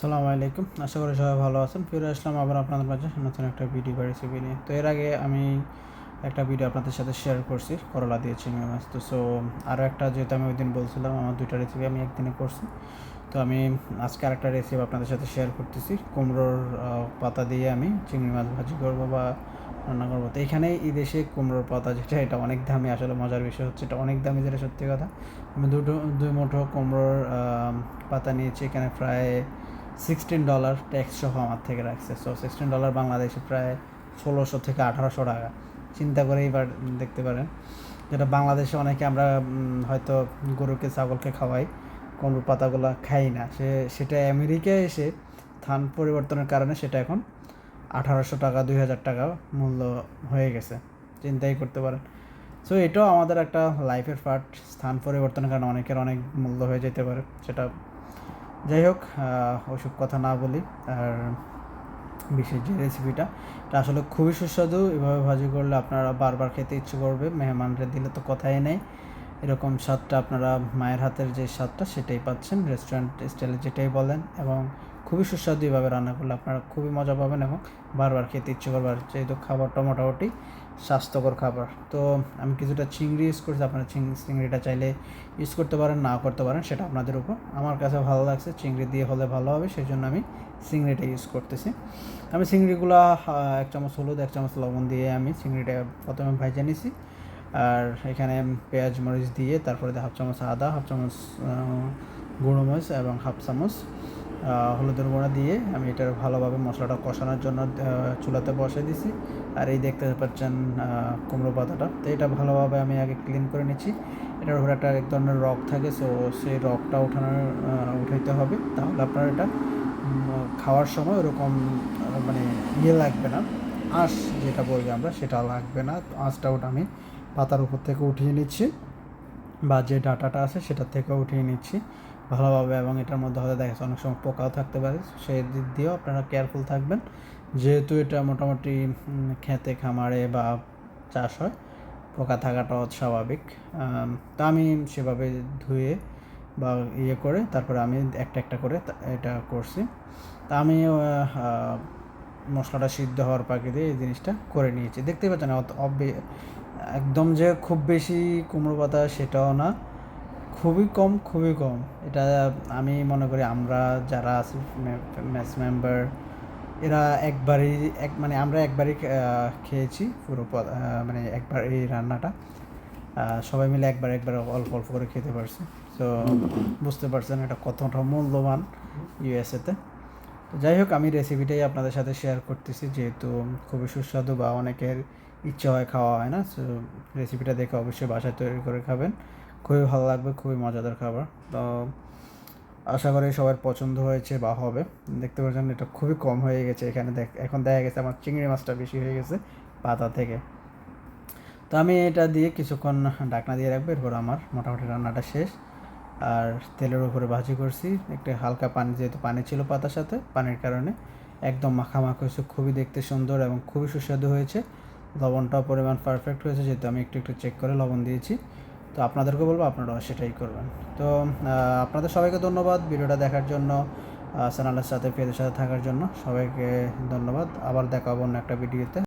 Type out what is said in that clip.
আসসালামু আলাইকুম, আশা করি সবাই ভালো আছেন। ফিরে আসলাম আবার আপনাদের মাঝে নতুন একটা ভিডিও বা রেসিপি নিয়ে। তো এর আগে আমি একটা ভিডিও আপনাদের সাথে শেয়ার করছি করলা দিয়ে চিংড়ি মাছ। তো আরও একটা, যেহেতু আমি ওই দিন বলছিলাম আমার দুইটা রেসিপি আমি একদিনে করছি, তো আমি আজকে আরেকটা রেসিপি আপনাদের সাথে শেয়ার করতেছি। কুমড়োর পাতা দিয়ে আমি চিংড়ি মাছ ভাজি করবো বা রান্না করবো। তো এখানে এই দেশে কুমড়োর পাতা যেটা, এটা অনেক দামি। আসলে মজার বিষয় হচ্ছে এটা অনেক দামি, যেটা সত্যি কথা। আমি দুই মুঠো কুমড়োর পাতা নিয়েছি। এখানে প্রায় $16 ট্যাক্স সহ আমার থেকে রাখছে। $16 বাংলাদেশে প্রায় 1600 থেকে 1800 টাকা। চিন্তা করে এবার দেখতে পারেন, যেটা বাংলাদেশে অনেকে আমরা হয়তো গরুকে ছাগলকে খাওয়াই, কুমড়োর পাতাগুলো খাই না। সেটা আমেরিকায় এসে স্থান পরিবর্তনের কারণে সেটা এখন 1800 টাকা 2000 টাকা মূল্য হয়ে গেছে। চিন্তাই করতে পারেন। এটাও আমাদের একটা লাইফের পার্ট। স্থান পরিবর্তনের কারণে অনেকের অনেক মূল্য হয়ে যেতে পারে সেটা। যাই হোক, ওসব কথা না বলি। আর বিশেষ যে রেসিপিটা, এটা আসলে খুবই সুস্বাদু। এভাবে ভাজি করলে আপনারা বারবার খেতে ইচ্ছে করবে। মেহমানরা দিলে তো কথাই নেই। এরকম স্বাদটা আপনারা মায়ের হাতের যে স্বাদটা সেটাই পাচ্ছেন, রেস্টুরেন্ট স্টাইলে যেটাই বলেন। এবং খুবই সুস্বাদু। এভাবে রান্না করলে আপনারা খুবই মজা পাবেন এবং বারবার খেতে ইচ্ছে করবে। আর যেহেতু খাবারটা মোটামুটি স্বাস্থ্যকর খাবার, তো আমি কিছুটা চিংড়ি ইউজ করছি। আপনারা চিংড়িটা চাইলে ইউজ করতে পারেন, নাও করতে পারেন, সেটা আপনাদের উপর। আমার কাছে ভালো লাগছে, চিংড়ি দিয়ে হলে ভালো হবে, সেই জন্য আমি চিংড়িটা ইউজ করতেছি। আমি চিংড়িগুলো 1 চামচ হলুদ 1 চামচ লবণ দিয়ে আমি চিংড়িটা প্রথমে ভেজে নিছি। আর এখানে পেঁয়াজ মরিচ দিয়ে তারপরে 1/2 চামচ আদা, 1/2 চামচ গুঁড়ো মরিচ এবং 1/2 চামচ হলুদের গুঁড়া দিয়ে আমি এটার ভালোভাবে মশলাটা কষানোর জন্য চুলাতে বসে দিছি। আর এই দেখতে পাচ্ছেন কুমড়ো পাতাটা, তো এটা ভালোভাবে আমি আগে ক্লিন করে নিচ্ছি। এটার উপরে একটা এক ধরনের রক থাকে, সেই রকটা উঠাইতে হবে, তাহলে আপনার এটা খাওয়ার সময় ওরকম মানে লাগবে না, আঁশ যেটা বলবো আমরা সেটা লাগবে না। তো আঁশটা ওটা আমি পাতার উপর থেকে উঠিয়ে নিচ্ছি, বা যে ডাটাটা আছে সেটার থেকে উঠিয়ে নিচ্ছি ভালোভাবে। এবং এটার মধ্যে হয়তো দেখা যাচ্ছে অনেক সময় পোকাও থাকতে পারে, সেই দিক দিয়েও আপনারা কেয়ারফুল থাকবেন। যেহেতু এটা মোটামুটি খেতে খামারে বা চাষ হয়, পোকা থাকাটাও স্বাভাবিক। তো আমি সেভাবে ধুয়ে বা করে তারপরে আমি একটা একটা করে এটা করছি। তা আমি মশলাটা সিদ্ধ হওয়ার পাকে দিয়ে এই জিনিসটা করে নিয়েছি। দেখতেই পাচ্ছেন একদম যে খুব বেশি কুমড়ো পাতা সেটাও না, খুবই কম, খুবই কম। এটা আমি মনে করি আমরা যারা আছি মেস মেম্বার, এরা মানে আমরা একবারই খেয়েছি পুরো মানে একবার এই রান্নাটা সবাই মিলে একবার অল্প অল্প করে খেতে পারছি। তো বুঝতে পারছেন এটা কতটা মূল্যবান ইউএসএতে। তো যাই হোক, আমি রেসিপিটাই আপনাদের সাথে শেয়ার করতেছি, যেহেতু খুবই সুস্বাদু বা অনেকের ইচ্ছা হয়, খাওয়া হয় না। রেসিপিটা দেখে অবশ্যই বাসায় তৈরি করে খাবেন, খুবই ভালো লাগবে, খুবই মজাদার খাবার। তো আশা করি সবার পছন্দ হয়েছে বা হবে। দেখতে পাচ্ছেন এটা খুবই কম হয়ে গেছে এখানে। এখন দেখা গেছে আমার চিংড়ি মাছটা বেশি হয়ে গেছে পাতা থেকে। তো আমি এটা দিয়ে কিছুক্ষণ ঢাকনা দিয়ে রাখবো, এরপর আমার মোটামুটি রান্নাটা শেষ। আর তেলের উপরে ভাজি করছি, একটু হালকা পানি, যেহেতু পানি ছিল পাতার সাথে, পানির কারণে একদম মাখামাখা হয়েছে, খুবই দেখতে সুন্দর এবং খুবই সুস্বাদু হয়েছে। লবণটাও পরিমাণ পারফেক্ট হয়েছে, যেহেতু আমি একটু একটু চেক করে লবণ দিয়েছি। তো আপনাদেরকে বলবো আপনারাও সেটাই করবেন। তো আপনাদের সবাইকে ধন্যবাদ ভিডিওটা দেখার জন্য, চ্যানেলের সাথে পেজের সাথে থাকার জন্য সবাইকে ধন্যবাদ। আবার দেখা হবো অন্য একটা ভিডিওতে।